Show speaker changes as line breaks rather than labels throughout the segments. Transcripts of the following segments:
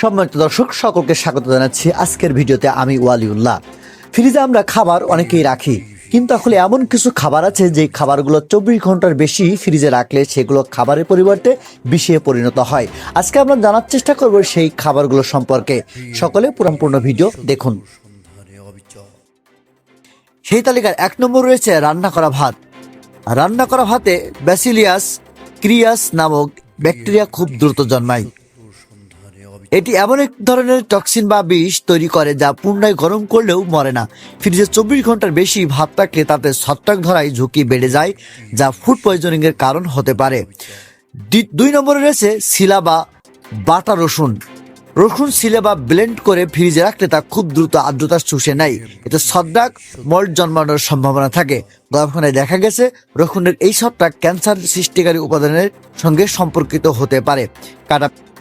সম্মানিত দর্শক সকলকে স্বাগত জানাচ্ছি আজকের ভিডিওতে। আমি ওয়ালিউল্লাহ। ফ্রিজে আমরা খাবার অনেকেই রাখি, কিন্তু আসলে এমন কিছু খাবার আছে যে খাবারগুলো 24 ঘন্টার বেশি ফ্রিজে রাখলে সেগুলো খাবারের পরিবর্তে বিষে পরিণত হয়। আজকে আমরা জানার চেষ্টা করব সেই খাবারগুলো সম্পর্কে। সকলে পুরোপূর্ণ ভিডিও দেখুন। সেই তালিকার 1 নম্বর রয়েছে রান্না করা ভাত। রান্না করা ভাতে ব্যাসিলিয়াস ক্রিয়াস নামক ব্যাকটেরিয়া খুব দ্রুত জন্মায়। এটি এমন এক ধরনের টক্সিন বা বিষ তৈরি করে যা পুনরায় গরম করলেও মরে না। ফ্রিজে 24 ঘন্টার বেশি ভাত রাখলে তাতে ছত্রাক ধরায় ঝুঁকি বেড়ে যায়, যা ফুড পয়জনিং এর কারণ হতে পারে। 2 নম্বরে রয়েছে শিলা বা বাটা রসুন। রসুন শিলে বা ব্লেন্ড করে ফ্রিজে রাখলে তা খুব দ্রুত আর্দ্রতা শুষে নেয়। এতে ছত্রাক মল্ট জন্মানোর সম্ভাবনা থাকে। গবেষণায় দেখা গেছে রসুনের এই ছত্রাক ক্যান্সার সৃষ্টিকারী উপাদানের সঙ্গে সম্পর্কিত হতে পারে।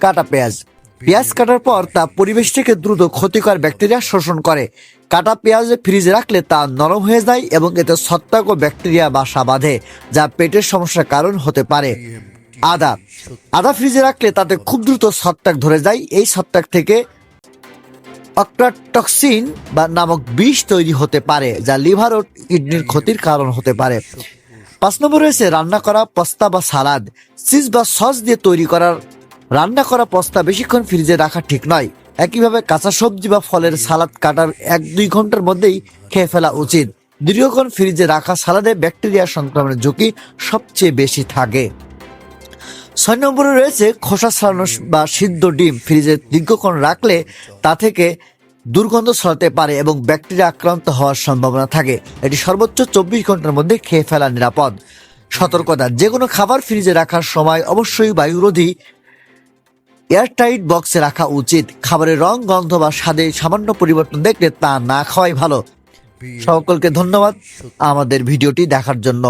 কাটা পেঁয়াজ। পেঁয়াজ কাটার পর তা পরিবেশ থেকে দ্রুত ক্ষতিকর ব্যাকটেরিয়া শোষণ করে। কাটা পেঁয়াজ ফ্রিজে রাখলে তা নরম হয়ে যায় এবং এতে ছত্রাক ও ব্যাকটেরিয়া বাসা বাঁধে, যা পেটের সমস্যার কারণ হতে পারে। আদা ফ্রিজে রাখলে তাতে খুব দ্রুত ছত্রাক ধরে যায়। এই ছত্রাক থেকে অক্রাটক্সিন বা নামক বিষ তৈরি হতে পারে, যা লিভার ও কিডনির ক্ষতির কারণ হতে পারে। 5 নম্বর রয়েছে রান্না করা পাস্তা বা সালাদ। চিজ বা সস দিয়ে তৈরি করা রান্না করা পাস্তা বেশিক্ষণ ফ্রিজে রাখা ঠিক নয়। একইভাবে কাঁচা সবজি বা ফলের সালাদ কাটার 1-2 ঘন্টার মধ্যেই খেয়ে ফেলা উচিত। দীর্ঘক্ষণ ফ্রিজে রাখা সালাদে ব্যাকটেরিয়া সংক্রমণের ঝুঁকি সবচেয়ে বেশি থাকে। 6 নম্বরে রয়েছে খোসা ছাড়ানো বা সিদ্ধ ডিম। ফ্রিজে দীর্ঘক্ষণ রাখলে তা থেকে দুর্গন্ধ ছড়াতে পারে এবং ব্যাকটেরিয়া আক্রান্ত হওয়ার সম্ভাবনা থাকে। এটি সর্বোচ্চ 24 ঘন্টার মধ্যে খেয়ে ফেলা নিরাপদ। সতর্কতা: যে কোনো খাবার ফ্রিজে রাখার সময় অবশ্যই বায়ুরোধী এয়ারটাইট বক্সে রাখা উচিত। খাবারের রং, গন্ধ বা স্বাদে সামান্য পরিবর্তন দেখলে তা না খাওয়াই ভালো। সকলকে ধন্যবাদ আমাদের ভিডিওটি দেখার জন্য।